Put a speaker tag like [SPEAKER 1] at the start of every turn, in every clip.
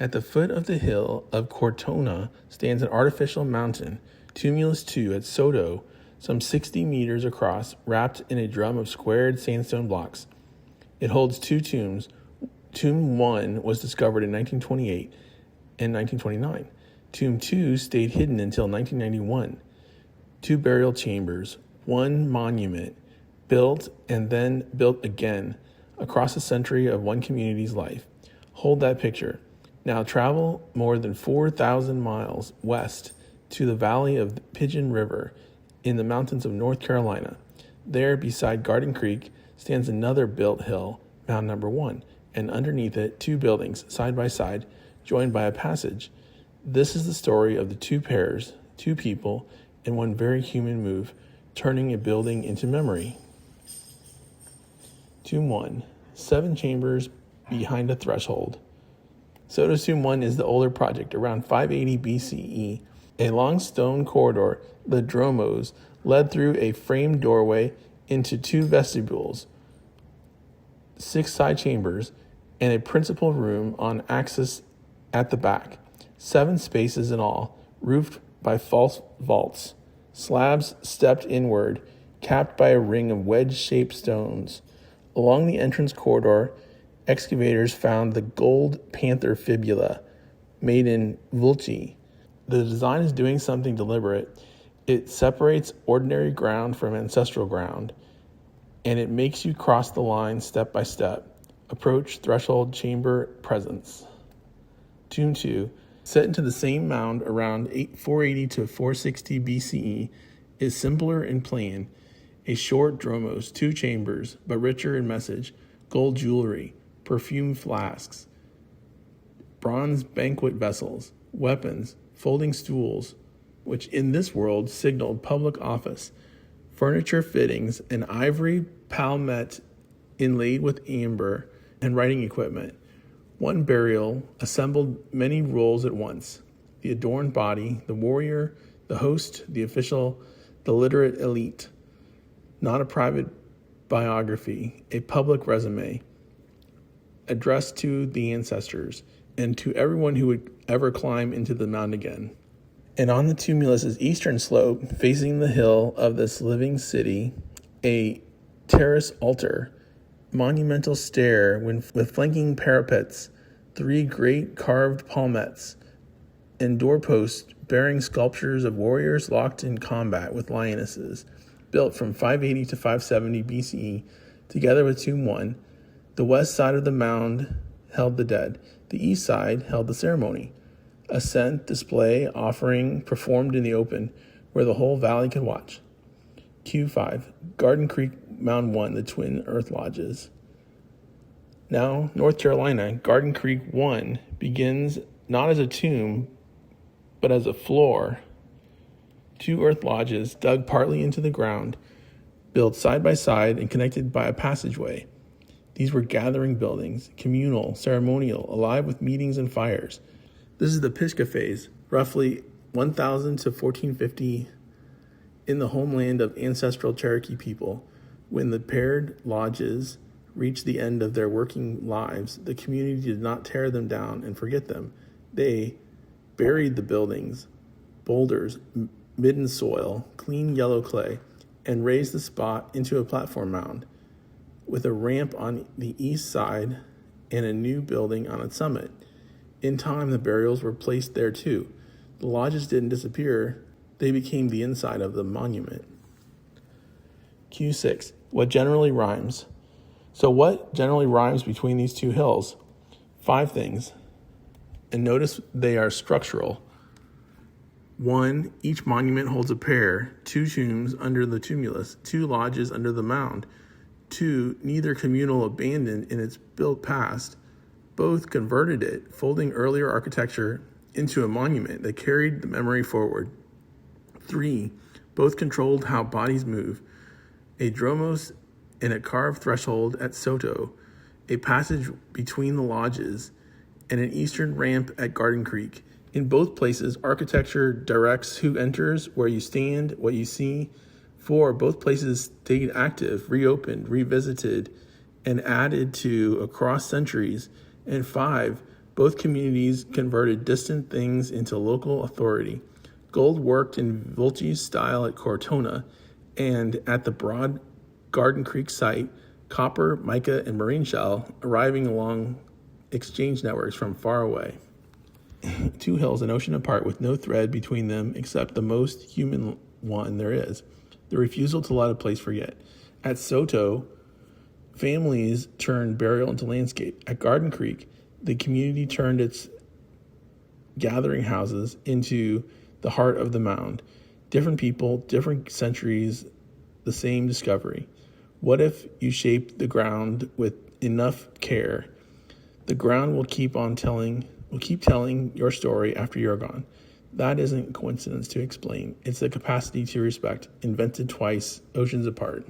[SPEAKER 1] At the foot of the hill of Cortona stands an artificial mountain, Tumulus II at Soto, some 60 meters across, wrapped in a drum of squared sandstone blocks. It holds two tombs. Tomb 1 was discovered in 1928 and 1929. Tomb 2 stayed hidden until 1991. Two burial chambers, one monument, built and then built again across a century of one community's life. Hold that picture. Now travel more than 4,000 miles west to the valley of the Pigeon River in the mountains of North Carolina. There, beside Garden Creek, stands another built hill, Mound Number 1, and underneath it, two buildings, side by side, joined by a passage. This is the story of the two pairs, two people, and one very human move, turning a building into memory. Tomb 1, 7 chambers behind a threshold. Soto Tomb 1 is the older project, around 580 BCE. A long stone corridor, the dromos, led through a framed doorway into 2 vestibules, 6 side chambers, and a principal room on axis at the back. 7 spaces in all, roofed by false vaults, slabs stepped inward, capped by a ring of wedge-shaped stones. Along the entrance corridor, excavators found the gold panther fibula, made in Vulci. The design is doing something deliberate. It separates ordinary ground from ancestral ground, and it makes you cross the line step by step. Approach, threshold, chamber, presence. Tomb 2, set into the same mound around 480 to 460 BCE, is simpler in plan. A short dromos, 2 chambers, but richer in message, gold jewelry, perfume flasks, bronze banquet vessels, weapons, folding stools, which in this world signaled public office, furniture fittings, an ivory palmet inlaid with amber, and writing equipment. One burial assembled many roles at once: the adorned body, the warrior, the host, the official, the literate elite. Not a private biography, a public resume, addressed to the ancestors and to everyone who would ever climb into the mound again. And on the tumulus' eastern slope, facing the hill of this living city, a terrace altar, monumental stair with flanking parapets, 3 great carved palmettes, and doorposts bearing sculptures of warriors locked in combat with lionesses, built from 580 to 570 BCE, together with Tomb 1. The west side of the mound held the dead. The east side held the ceremony. Ascent, display, offering performed in the open, where the whole valley could watch. Q5, Garden Creek, Mound 1, the twin earth lodges. Now, North Carolina, Garden Creek 1 begins not as a tomb, but as a floor. 2 earth lodges dug partly into the ground, built side by side and connected by a passageway. These were gathering buildings, communal, ceremonial, alive with meetings and fires. This is the Pisgah phase, roughly 1000 to 1450 in the homeland of ancestral Cherokee people. When the paired lodges reached the end of their working lives, the community did not tear them down and forget them. They buried the buildings, boulders, midden soil, clean yellow clay, and raised the spot into a platform mound, with a ramp on the east side and a new building on its summit. In time, the burials were placed there too. The lodges didn't disappear, they became the inside of the monument. Q6, what generally rhymes? So what generally rhymes between these 2 hills? 5 things, and notice they are structural. 1, each monument holds a pair, 2 tombs under the tumulus, 2 lodges under the mound. 2, neither communal abandoned in its built past, both converted it, folding earlier architecture into a monument that carried the memory forward. 3, both controlled how bodies move, a dromos and a carved threshold at Soto, a passage between the lodges, and an eastern ramp at Garden Creek. In both places, architecture directs who enters, where you stand, what you see. 4, both places stayed active, reopened, revisited, and added to across centuries. And 5, Both communities converted distant things into local authority. Gold worked in Volge's style at Cortona, and at the broad Garden Creek site, copper, mica, and marine shell arriving along exchange networks from far away. Two hills an ocean apart with no thread between them except the most human one there is, the refusal to let a place forget. At Soto, families turned burial into landscape. At Garden Creek, the community turned its gathering houses into the heart of the mound. Different people, different centuries, the same discovery. What if you shaped the ground with enough care? The ground will keep telling your story after you're gone. That isn't coincidence to explain. It's the capacity to respect, invented twice, oceans apart.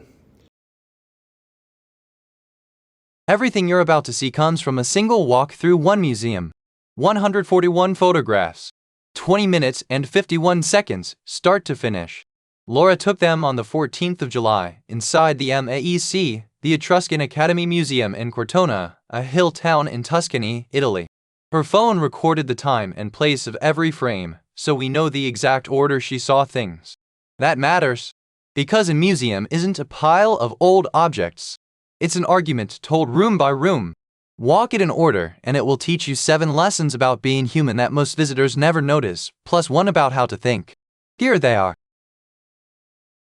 [SPEAKER 2] Everything you're about to see comes from a single walk through one museum. 141 photographs. 20 minutes and 51 seconds, start to finish. Laura took them on the 14th of July, inside the MAEC, the Etruscan Academy Museum in Cortona, a hill town in Tuscany, Italy. Her phone recorded the time and place of every frame, so we know the exact order she saw things. That matters, because a museum isn't a pile of old objects. It's an argument told room by room. Walk it in order, and it will teach you 7 lessons about being human that most visitors never notice, plus 1 about how to think. Here they are.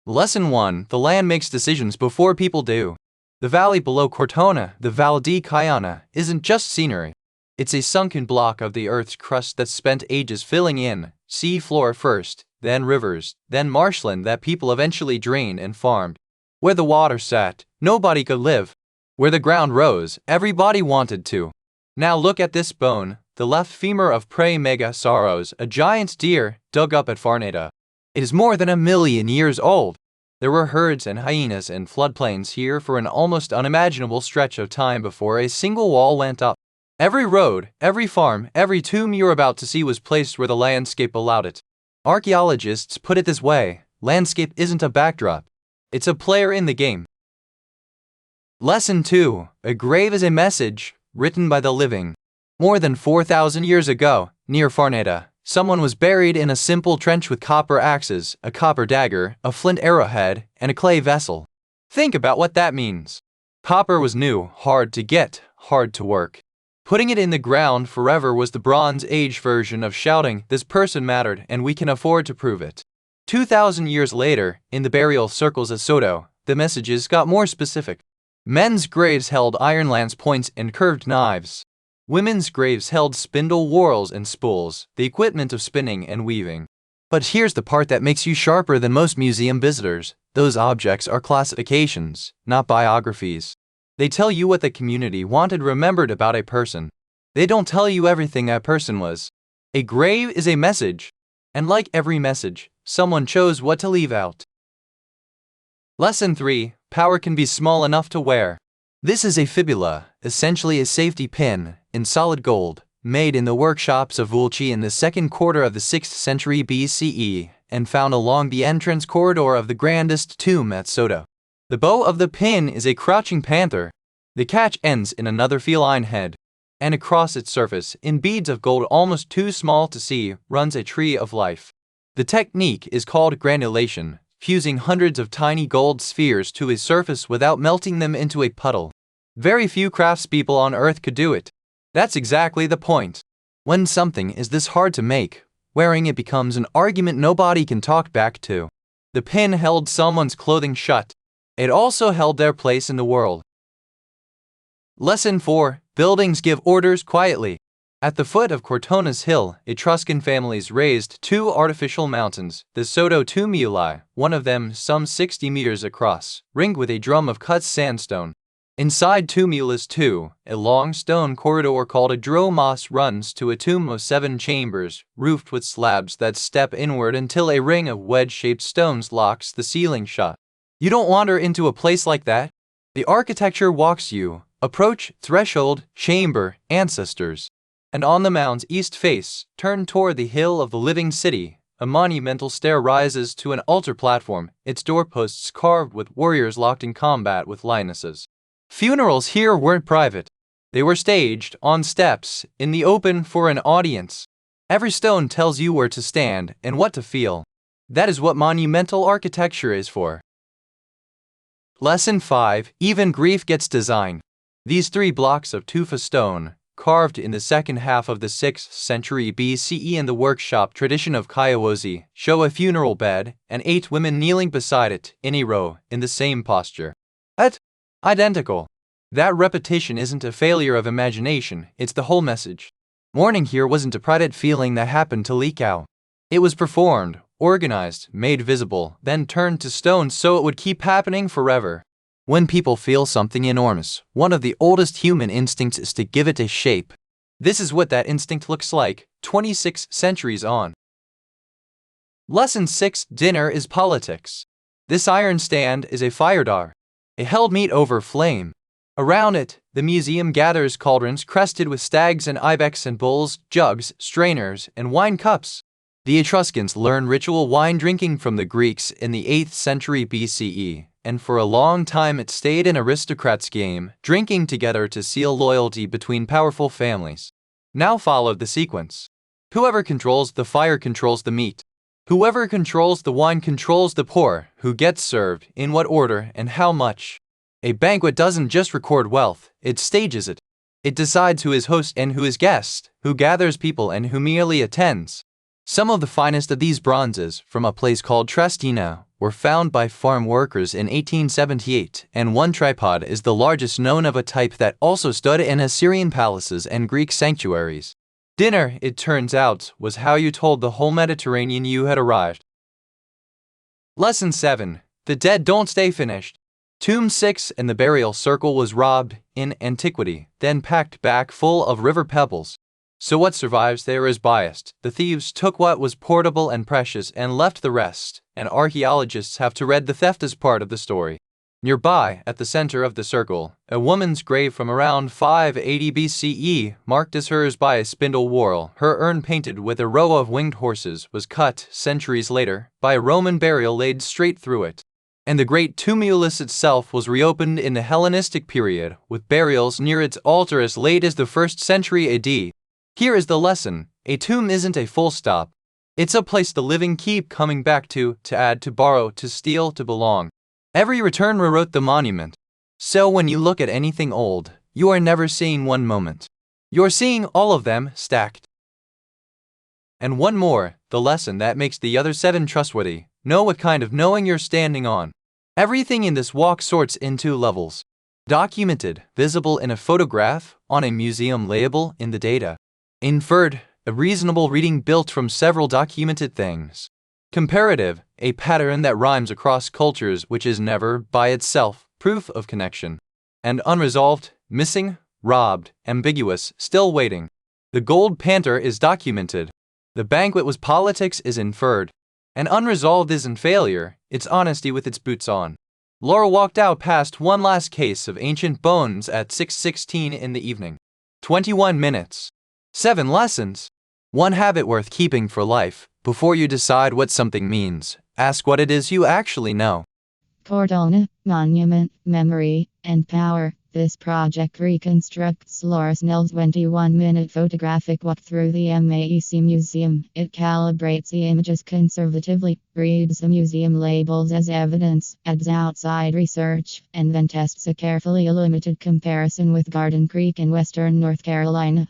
[SPEAKER 2] Lesson 1. The land makes decisions before people do. The valley below Cortona, the Val di Chiana, isn't just scenery. It's a sunken block of the Earth's crust that spent ages filling in, sea floor first, then rivers, then marshland that people eventually drained and farmed. Where the water sat, nobody could live. Where the ground rose, everybody wanted to. Now look at this bone, the left femur of Prey Megasaurus, a giant deer, dug up at Farneta. It is more than 1 million years old. There were herds and hyenas and floodplains here for an almost unimaginable stretch of time before a single wall went up. Every road, every farm, every tomb you're about to see was placed where the landscape allowed it. Archaeologists put it this way: landscape isn't a backdrop. It's a player in the game. Lesson 2. A grave is a message, written by the living. More than 4,000 years ago, near Farneta, someone was buried in a simple trench with copper axes, a copper dagger, a flint arrowhead, and a clay vessel. Think about what that means. Copper was new, hard to get, hard to work. Putting it in the ground forever was the Bronze Age version of shouting, "This person mattered, and we can afford to prove it." 2,000 years later, in the burial circles at Soto, the messages got more specific. Men's graves held iron lance points and curved knives. Women's graves held spindle whorls and spools, the equipment of spinning and weaving. But here's the part that makes you sharper than most museum visitors. Those objects are classifications, not biographies. They tell you what the community wanted remembered about a person. They don't tell you everything that person was. A grave is a message. And like every message, someone chose what to leave out. Lesson 3. Power can be small enough to wear. This is a fibula, essentially a safety pin, in solid gold, made in the workshops of Volge in the second quarter of the 6th century BCE, and found along the entrance corridor of the grandest tomb at Soto. The bow of the pin is a crouching panther. The catch ends in another feline head, and across its surface, in beads of gold almost too small to see, runs a tree of life. The technique is called granulation, fusing hundreds of tiny gold spheres to a surface without melting them into a puddle. Very few craftspeople on Earth could do it. That's exactly the point. When something is this hard to make, wearing it becomes an argument nobody can talk back to. The pin held someone's clothing shut. It also held their place in the world. Lesson 4. Buildings give orders quietly. At the foot of Cortona's hill, Etruscan families raised 2 artificial mountains, the Soto tumuli, one of them some 60 meters across, ringed with a drum of cut sandstone. Inside tumulus 2, a long stone corridor called a dromos runs to a tomb of 7 chambers, roofed with slabs that step inward until a ring of wedge-shaped stones locks the ceiling shut. You don't wander into a place like that. The architecture walks you. Approach, threshold, chamber, ancestors. And on the mound's east face, turned toward the hill of the living city, a monumental stair rises to an altar platform, its doorposts carved with warriors locked in combat with lionesses. Funerals here weren't private. They were staged on steps in the open for an audience. Every stone tells you where to stand and what to feel. That is what monumental architecture is for. Lesson 5. Even grief gets design. These 3 blocks of tufa stone, carved in the second half of the 6th century BCE in the workshop tradition of Kaiwazi, show a funeral bed and 8 women kneeling beside it in a row in the same posture. Identical. That repetition isn't a failure of imagination, it's the whole message. Mourning here wasn't a private feeling that happened to leak out. It was performed, organized, made visible, then turned to stone so it would keep happening forever. When people feel something enormous, one of the oldest human instincts is to give it a shape. This is what that instinct looks like, 26 centuries on. Lesson 6. Dinner is politics. This iron stand is a fire dar. It held meat over flame. Around it, the museum gathers cauldrons crested with stags and ibex and bulls, jugs, strainers, and wine cups. The Etruscans learned ritual wine drinking from the Greeks in the 8th century BCE, and for a long time it stayed an aristocrat's game, drinking together to seal loyalty between powerful families. Now followed the sequence. Whoever controls the fire controls the meat. Whoever controls the wine controls the pour, who gets served, in what order, and how much. A banquet doesn't just record wealth, it stages it. It decides who is host and who is guest, who gathers people and who merely attends. Some of the finest of these bronzes, from a place called Trestina, were found by farm workers in 1878, and one tripod is the largest known of a type that also stood in Assyrian palaces and Greek sanctuaries. Dinner, it turns out, was how you told the whole Mediterranean you had arrived. Lesson 7. The dead don't stay finished. Tomb 6 and the burial circle was robbed in antiquity, then packed back full of river pebbles. So what survives there is biased. The thieves took what was portable and precious and left the rest, and archaeologists have to read the theft as part of the story. Nearby, at the center of the circle, a woman's grave from around 580 BCE, marked as hers by a spindle whorl, her urn painted with a row of winged horses, was cut, centuries later, by a Roman burial laid straight through it. And the great tumulus itself was reopened in the Hellenistic period, with burials near its altar as late as the 1st century AD. Here is the lesson: a tomb isn't a full stop. It's a place the living keep coming back to add, to borrow, to steal, to belong. Every return rewrote the monument. So when you look at anything old, you are never seeing one moment. You're seeing all of them stacked. And one more, the lesson that makes the other 7 trustworthy. Know what kind of knowing you're standing on. Everything in this walk sorts into levels. Documented, visible in a photograph, on a museum label, in the data. Inferred, a reasonable reading built from several documented things. Comparative, a pattern that rhymes across cultures which is never, by itself, proof of connection. And unresolved, missing, robbed, ambiguous, still waiting. The gold panther is documented. The banquet was politics is inferred. And unresolved isn't failure, it's honesty with its boots on. Laura walked out past one last case of ancient bones at 6:16 in the evening. 21 minutes. 7 lessons. One habit worth keeping for life. Before you decide what something means, ask what it is you actually know.
[SPEAKER 3] Cortona, Monument, Memory, and Power. This project reconstructs Laura Snell's 21-minute photographic walk through the MAEC Museum. It calibrates the images conservatively, reads the museum labels as evidence, adds outside research, and then tests a carefully limited comparison with Garden Creek in western North Carolina.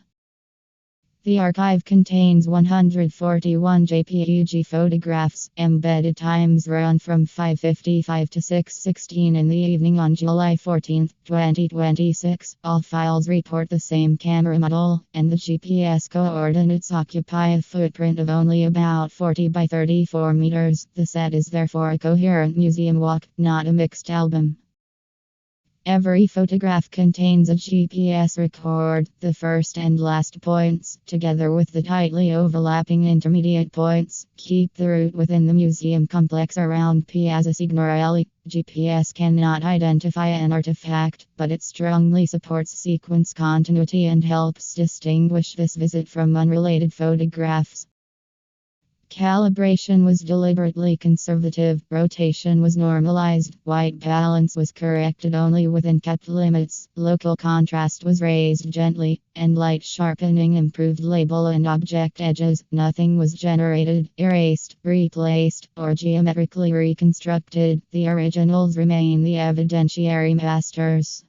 [SPEAKER 3] The archive contains 141 JPEG photographs. Embedded times run from 5:55 to 6:16 in the evening on July 14, 2026. All files report the same camera model, and the GPS coordinates occupy a footprint of only about 40 by 34 meters. The set is therefore a coherent museum walk, not a mixed album. Every photograph contains a GPS record, the first and last points, together with the tightly overlapping intermediate points, keep the route within the museum complex around Piazza Signorelli. GPS cannot identify an artifact, but it strongly supports sequence continuity and helps distinguish this visit from unrelated photographs. Calibration was deliberately conservative, rotation was normalized, white balance was corrected only within kept limits, local contrast was raised gently, and light sharpening improved label and object edges. Nothing was generated, erased, replaced, or geometrically reconstructed. The originals remain the evidentiary masters.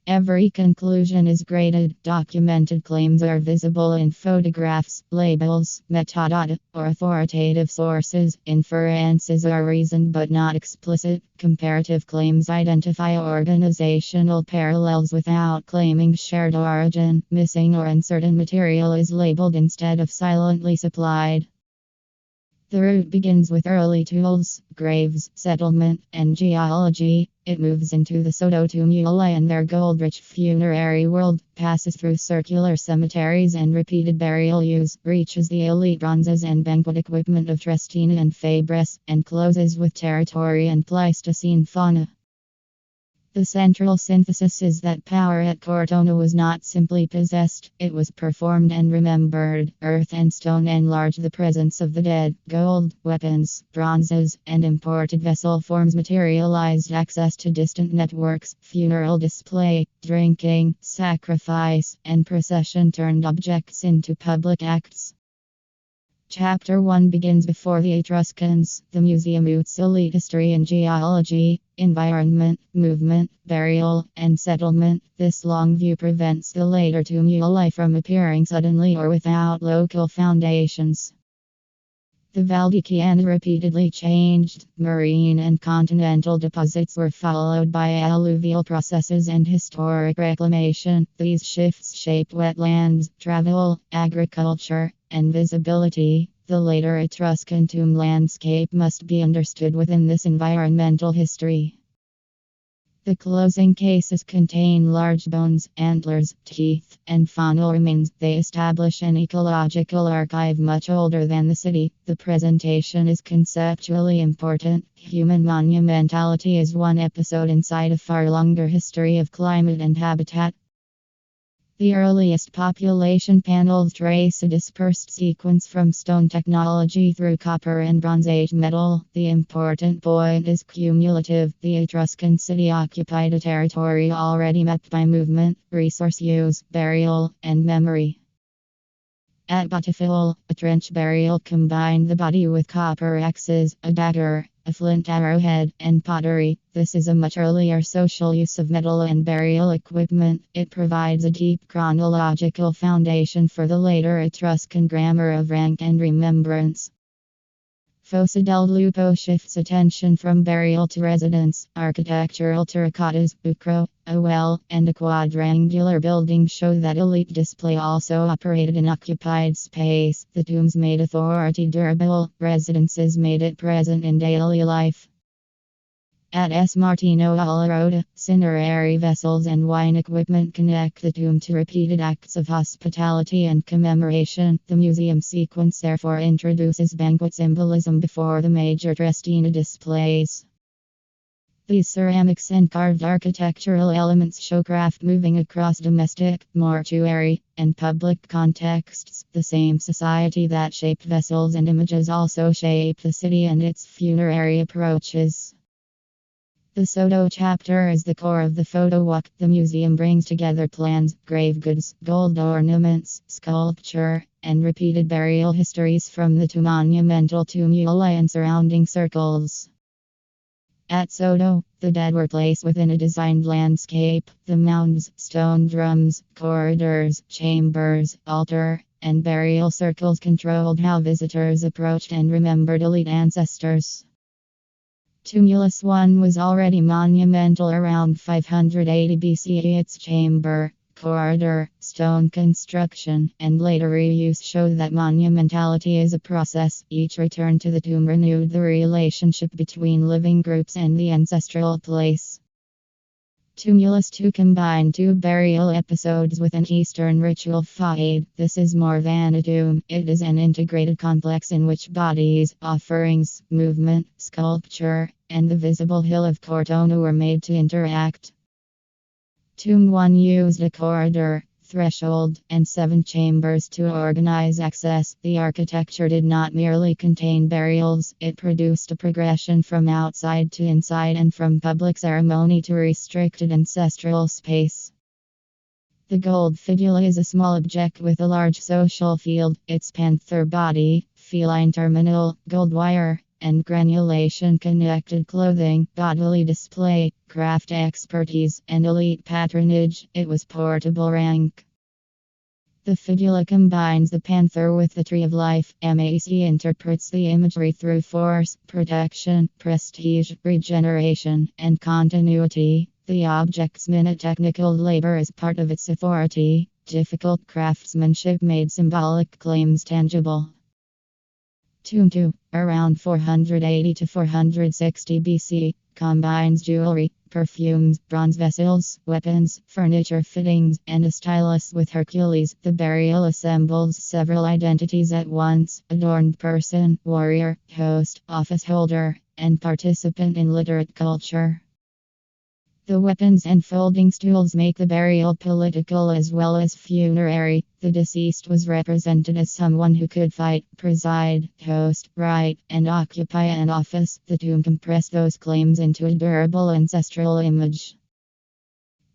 [SPEAKER 3] Every conclusion is graded. Documented claims are visible in photographs, labels, metadata, or authoritative sources. Inferences are reasoned but not explicit. Comparative claims identify organizational parallels without claiming shared origin. Missing or uncertain material is labeled instead of silently supplied. The route begins with early tools, graves, settlement, and geology. It moves into the Soto tumuli and their gold-rich funerary world, passes through circular cemeteries and repeated burial use, reaches the elite bronzes and banquet equipment of Trestina and Fabres, and closes with territory and Pleistocene fauna. The central synthesis is that power at Cortona was not simply possessed, it was performed and remembered. Earth and stone enlarged the presence of the dead. Gold, weapons, bronzes, and imported vessel forms materialized access to distant networks. Funeral display, drinking, sacrifice, and procession turned objects into public acts. Chapter 1 begins before the Etruscans. The museum roots elite history and geology, environment, movement, burial, and settlement. This long view prevents the later tumuli from appearing suddenly or without local foundations. The Valdichiana repeatedly changed. Marine and continental deposits were followed by alluvial processes and historic reclamation. These shifts shaped wetlands, travel, agriculture, and visibility. The later Etruscan tomb landscape must be understood within this environmental history. The closing cases contain large bones, antlers, teeth, and faunal remains. They establish an ecological archive much older than the city. The presentation is conceptually important. Human monumentality is one episode inside a far longer history of climate and habitat. The earliest population panels trace a dispersed sequence from stone technology through copper and Bronze Age metal. The important point is cumulative. The Etruscan city occupied a territory already mapped by movement, resource use, burial, and memory. At Bottifill, a trench burial combined the body with copper axes, a dagger, a flint arrowhead, and pottery. This is a much earlier social use of metal and burial equipment. It provides a deep chronological foundation for the later Etruscan grammar of rank and remembrance. Fossa del Lupo shifts attention from burial to residence. Architectural terracottas, bucro, a well, and a quadrangular building show that elite display also operated in occupied space. The tombs made authority durable, residences made it present in daily life. At S. Martino alla Rota, cinerary vessels and wine equipment connect the tomb to repeated acts of hospitality and commemoration. The museum sequence therefore introduces banquet symbolism before the major Trestina displays. These ceramics and carved architectural elements show craft moving across domestic, mortuary, and public contexts. The same society that shaped vessels and images also shaped the city and its funerary approaches. The Soto chapter is the core of the photo walk. The museum brings together plans, grave goods, gold ornaments, sculpture, and repeated burial histories from the two monumental tumuli and surrounding circles. At Soto, the dead were placed within a designed landscape. The mounds, stone drums, corridors, chambers, altar, and burial circles controlled how visitors approached and remembered elite ancestors. Tumulus I was already monumental around 580 BCE. Its chamber, corridor, stone construction, and later reuse show that monumentality is a process. Each return to the tomb renewed the relationship between living groups and the ancestral place. Tumulus II combined two burial episodes with an Eastern ritual fade. This is more than a tomb, it is an integrated complex in which bodies, offerings, movement, sculpture, and the visible hill of Cortona were made to interact. Tomb 1 used a corridor, threshold, and 7 chambers to organize access. The architecture did not merely contain burials, it produced a progression from outside to inside and from public ceremony to restricted ancestral space. The gold fibula is a small object with a large social field. Its panther body, feline terminal, gold wire, and granulation connected clothing, bodily display, craft expertise, and elite patronage. It was portable rank. The fibula combines the panther with the tree of life. MAC interprets the imagery through force, protection, prestige, regeneration, and continuity. The object's technical labor is part of its authority. Difficult craftsmanship made symbolic claims tangible. Tomb 2, around 480 to 460 BC, combines jewelry, perfumes, bronze vessels, weapons, furniture fittings, and a stylus with Hercules. The burial assembles several identities at once: adorned person, warrior, host, office holder, and participant in literate culture. The weapons and folding stools make the burial political as well as funerary. The deceased was represented as someone who could fight, preside, host, write, and occupy an office. The tomb compressed those claims into a durable ancestral image.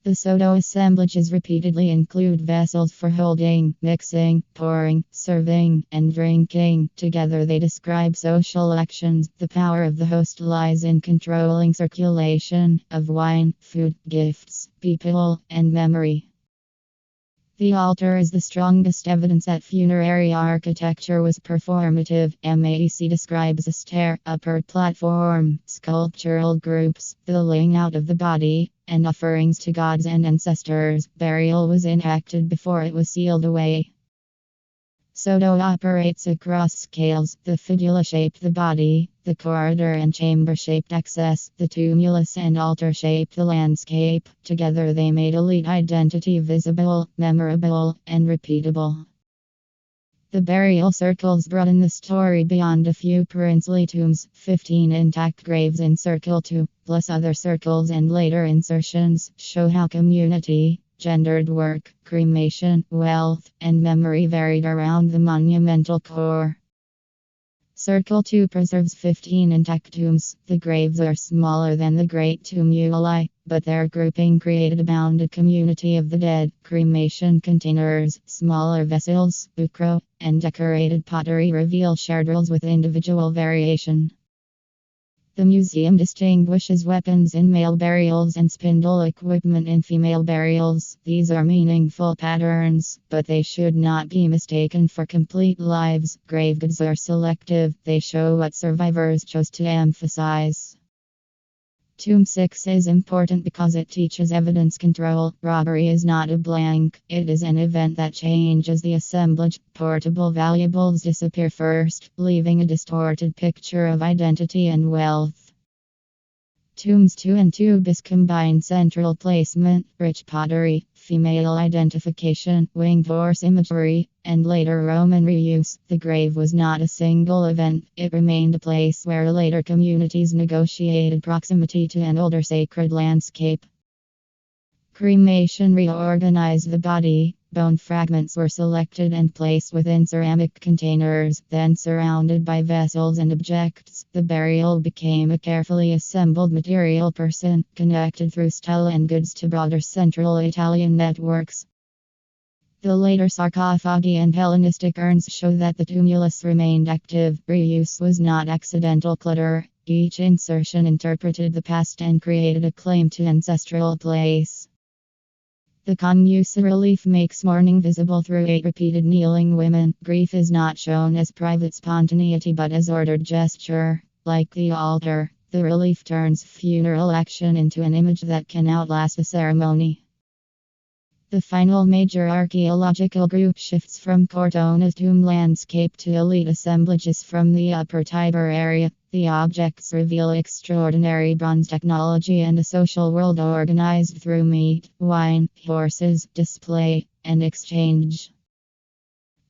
[SPEAKER 3] The Soto assemblages repeatedly include vessels for holding, mixing, pouring, serving, and drinking. Together they describe social actions. The power of the host lies in controlling circulation of wine, food, gifts, people, and memory. The altar is the strongest evidence that funerary architecture was performative. MAC describes a stair, upper platform, sculptural groups, the laying out of the body, and offerings to gods and ancestors. Burial was enacted before it was sealed away. Soto operates across scales. The fibula shaped the body, the corridor and chamber shaped access, the tumulus and altar shaped the landscape. Together they made elite identity visible, memorable, and repeatable. The burial circles broaden the story beyond a few princely tombs. 15 intact graves in Circle 2, plus other circles and later insertions, show how community, gendered work, cremation, wealth, and memory varied around the monumental core. Circle 2 preserves 15 intact tombs. The graves are smaller than the great tumuli, but their grouping created a bounded community of the dead. Cremation containers, smaller vessels, bucro, and decorated pottery reveal shared roles with individual variation. The museum distinguishes weapons in male burials and spindle equipment in female burials. These are meaningful patterns, but they should not be mistaken for complete lives. Grave goods are selective, they show what survivors chose to emphasize. Tomb 6 is important because it teaches evidence control. Robbery is not a blank, it is an event that changes the assemblage. Portable valuables disappear first, leaving a distorted picture of identity and wealth. Tombs 2 and 2 bis combine central placement, rich pottery, female identification, winged horse imagery, and later Roman reuse. The grave was not a single event, it remained a place where later communities negotiated proximity to an older sacred landscape. Cremation reorganized the body. Bone fragments were selected and placed within ceramic containers, then surrounded by vessels and objects. The burial became a carefully assembled material person, connected through stele and goods to broader central Italian networks. The later sarcophagi and Hellenistic urns show that the tumulus remained active. Reuse was not accidental clutter. Each insertion interpreted the past and created a claim to ancestral place. The Camusa relief makes mourning visible through 8 repeated kneeling women. Grief is not shown as private spontaneity but as ordered gesture. Like the altar, the relief turns funeral action into an image that can outlast the ceremony. The final major archaeological group shifts from Cortona's tomb landscape to elite assemblages from the Upper Tiber area. The objects reveal extraordinary bronze technology and a social world organized through meat, wine, horses, display, and exchange.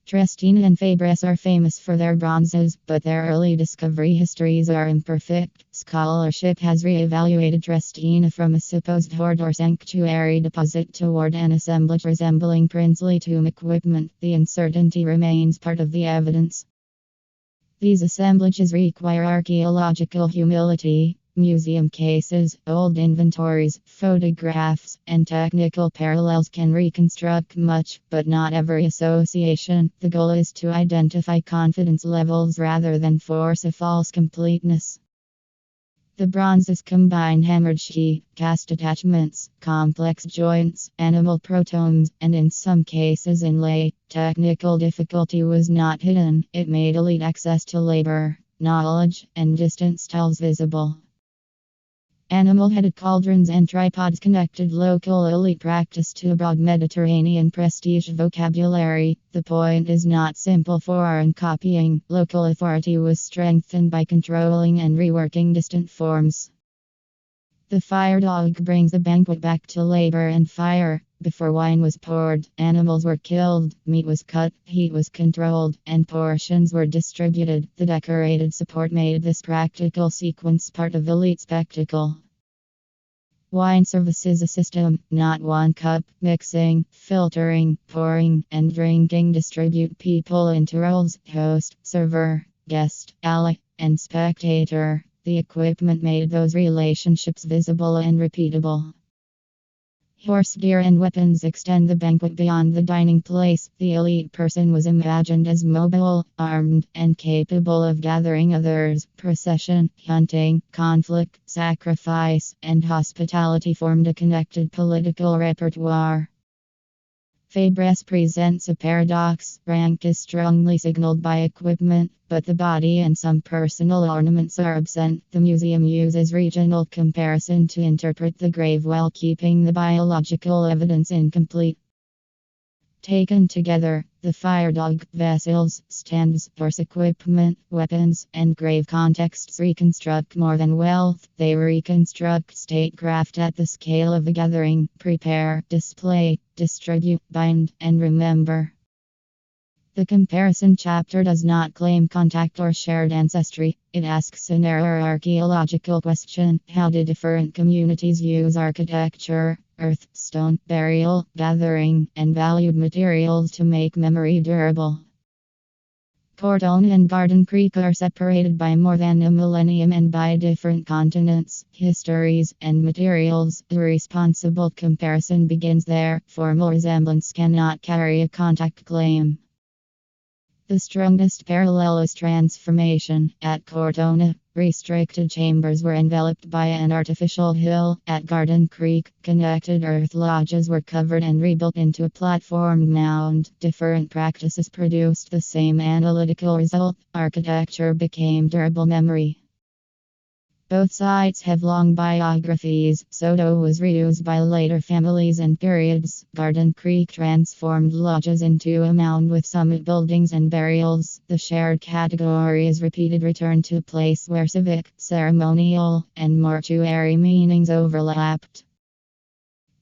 [SPEAKER 3] Triestina and Fabres are famous for their bronzes, but their early discovery histories are imperfect. Scholarship has re-evaluated Triestina from a supposed hoard or sanctuary deposit toward an assemblage resembling princely tomb equipment. The uncertainty remains part of the evidence. These assemblages require archaeological humility. Museum cases, old inventories, photographs, and technical parallels can reconstruct much, but not every association. The goal is to identify confidence levels rather than force a false completeness. The bronzes combine hammered sheet, cast attachments, complex joints, animal protomes, and in some cases inlay. Technical difficulty was not hidden, it made elite access to labor, knowledge, and distant styles visible. Animal-headed cauldrons and tripods connected local elite practice to a broad Mediterranean prestige vocabulary. The point is not simple foreign copying. Local authority was strengthened by controlling and reworking distant forms. The fire dog brings the banquet back to labor and fire. Before wine was poured, animals were killed, meat was cut, heat was controlled, and portions were distributed. The decorated support made this practical sequence part of elite spectacle. Wine service is a system, not one cup. Mixing, filtering, pouring, and drinking distribute people into roles: host, server, guest, ally, and spectator. The equipment made those relationships visible and repeatable. Horse gear and weapons extend the banquet beyond the dining place. The elite person was imagined as mobile, armed, and capable of gathering others. Procession, hunting, conflict, sacrifice, and hospitality formed a connected political repertoire. Fabres presents a paradox. Rank is strongly signaled by equipment, but the body and some personal ornaments are absent. The museum uses regional comparison to interpret the grave while keeping the biological evidence incomplete. Taken together, the fire dog, vessels, stands, horse equipment, weapons, and grave contexts reconstruct more than wealth. They reconstruct statecraft at the scale of a gathering: prepare, display, distribute, bind, and remember. The comparison chapter does not claim contact or shared ancestry. It asks a narrower archaeological question: how did different communities use architecture, earth, stone, burial, gathering, and valued materials to make memory durable? Cortona and Garden Creek are separated by more than a millennium and by different continents, histories, and materials. A responsible comparison begins there. Formal resemblance cannot carry a contact claim. The strongest parallel is transformation. At Cortona, restricted chambers were enveloped by an artificial hill. At Garden Creek, connected earth lodges were covered and rebuilt into a platform mound. Different practices produced the same analytical result. Architecture became durable memory. Both sites have long biographies. Soto was reused by later families and periods. Garden Creek transformed lodges into a mound with summit buildings and burials. The shared category is repeated return to a place where civic, ceremonial, and mortuary meanings overlapped.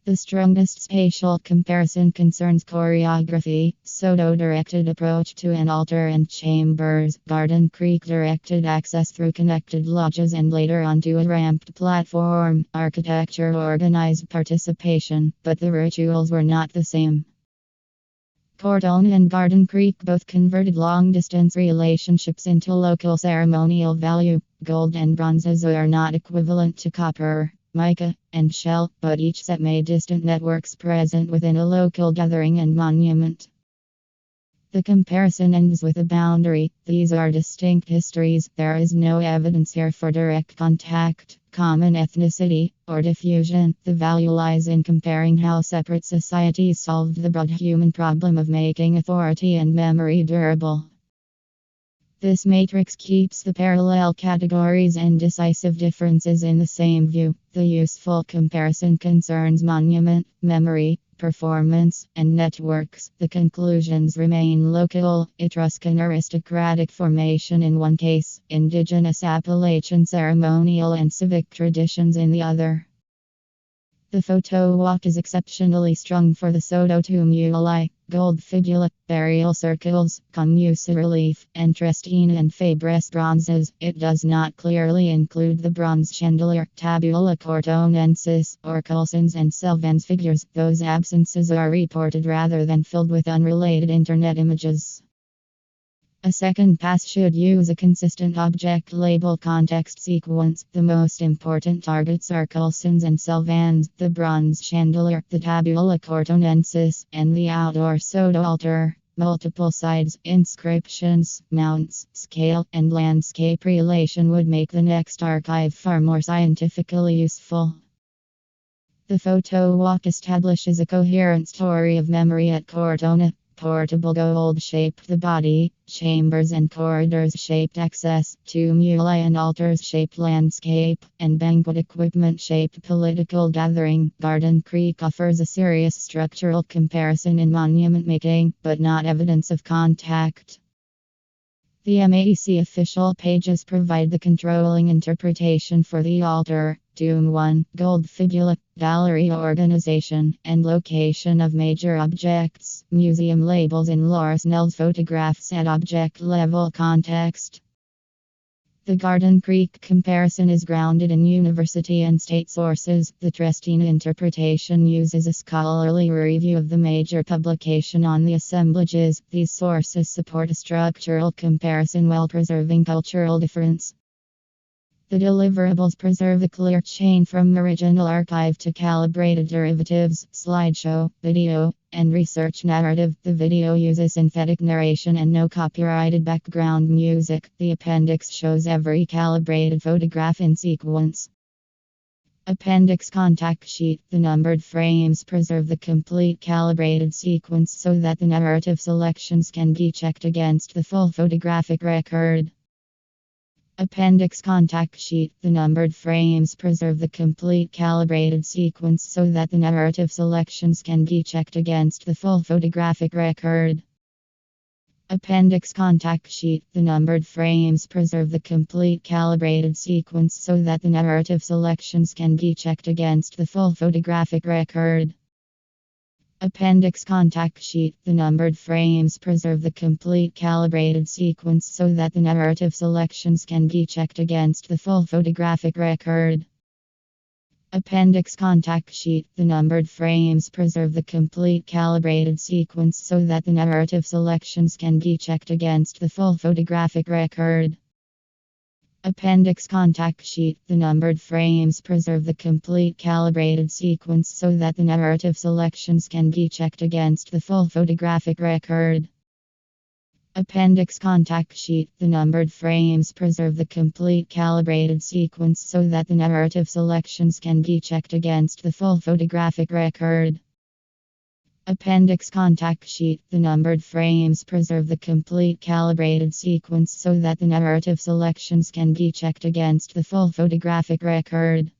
[SPEAKER 3] The strongest spatial comparison concerns choreography. Soto directed approach to an altar and chambers. Garden Creek directed access through connected lodges and later onto a ramped platform. Architecture organized participation, but the rituals were not the same. Cortona and Garden Creek both converted long-distance relationships into local ceremonial value. Gold and bronzes are not equivalent to copper, mica, and shell, but each set made distant networks present within a local gathering and monument. The comparison ends with a boundary. These are distinct histories. There is no evidence here for direct contact, common ethnicity, or diffusion. The value lies in comparing how separate societies solved the broad human problem of making authority and memory durable. This matrix keeps the parallel categories and decisive differences in the same view. The useful comparison concerns monument, memory, performance, and networks. The conclusions remain local: Etruscan aristocratic formation in one case, indigenous Appalachian ceremonial and civic traditions in the other. The photo walk is exceptionally strong for the Soto tomb. Gold fibula, burial circles, commusa relief, Entrestine and Fabres bronzes. It does not clearly include the bronze chandelier, tabula cortonensis, or Coulson's and Selvens figures. Those absences are reported rather than filled with unrelated internet images. A second pass should use a consistent object label context sequence. The most important targets are Coulson's and Selvens, the bronze chandelier, the tabula cortonensis, and the outdoor Soto altar. Multiple sides, inscriptions, mounts, scale, and landscape relation would make the next archive far more scientifically useful. The photo walk establishes a coherent story of memory at Cortona. Portable gold shaped the body, chambers and corridors shaped access, tumuli and altars shaped landscape, and banquet equipment shaped political gathering. Garden Creek offers a serious structural comparison in monument making, but not evidence of contact. The MAEC official pages provide the controlling interpretation for the altar. Doom 1. Gold fibula, gallery organization, and location of major objects. Museum labels in Lorsnell's photographs at object level context. The Garden Creek comparison is grounded in university and state sources. The Trestina interpretation uses a scholarly review of the major publication on the assemblages. These sources support a structural comparison while preserving cultural difference. The deliverables preserve a clear chain from original archive to calibrated derivatives, slideshow, video, and research narrative. The video uses synthetic narration and no copyrighted background music. The appendix shows every calibrated photograph in sequence. Appendix contact sheet. The numbered frames preserve the complete calibrated sequence so that the narrative selections can be checked against the full photographic record. Appendix contact sheet. The numbered frames preserve the complete calibrated sequence so that the narrative selections can be checked against the full photographic record. Appendix contact sheet. The numbered frames preserve the complete calibrated sequence so that the narrative selections can be checked against the full photographic record. Appendix contact sheet. The numbered frames preserve the complete calibrated sequence so that the narrative selections can be checked against the full photographic record. Appendix contact sheet. The numbered frames preserve the complete calibrated sequence so that the narrative selections can be checked against the full photographic record. Appendix contact sheet. The numbered frames preserve the complete calibrated sequence so that the narrative selections can be checked against the full photographic record. Appendix contact sheet. The numbered frames preserve the complete calibrated sequence so that the narrative selections can be checked against the full photographic record. Appendix contact sheet. The numbered frames preserve the complete calibrated sequence so that the narrative selections can be checked against the full photographic record.